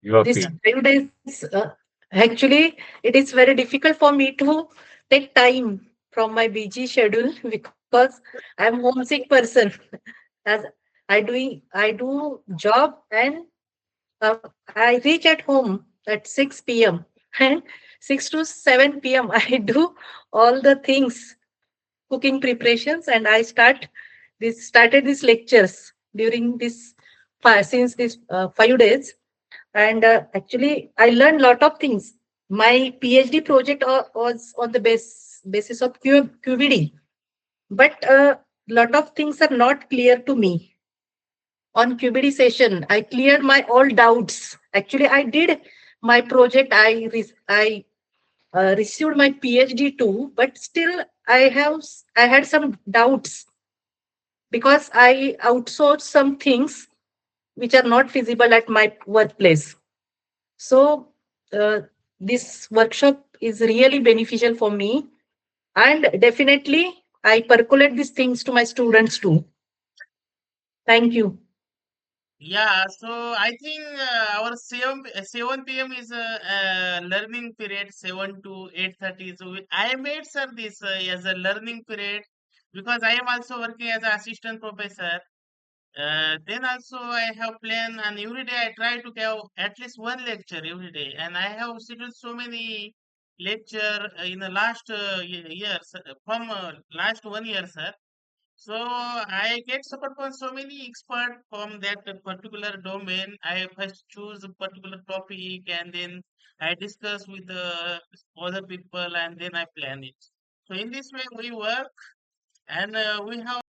You are These Yeah. free. 5 days, actually, it is very difficult for me to take time from my busy schedule because I'm homesick person. As I do job and I reach at home at 6 p.m. and 6 to 7 p.m. I do all the things, cooking preparations, and I started these lectures during this since this 5 days, and actually I learned lot of things. My PhD project was on the basis of QVD, but a lot of things are not clear to me. On QBD session, I cleared my all doubts. Actually, I did my project. I received my PhD too, but still I had some doubts because I outsourced some things which are not feasible at my workplace. So uh, this workshop is really beneficial for me, and definitely I percolate these things to my students too. Thank you. Yeah, so I think our 7 p.m. is a learning period, 7 to 8:30. So I made, sir, this as a learning period because I am also working as an assistant professor. Then also I have planned, and every day I try to have at least one lecture every day. And I have scheduled so many lecture in the last years, from last 1 year, sir. So I get support from so many experts from that particular domain. I first choose a particular topic and then I discuss with the other people and then I plan it. So in this way we work, and we have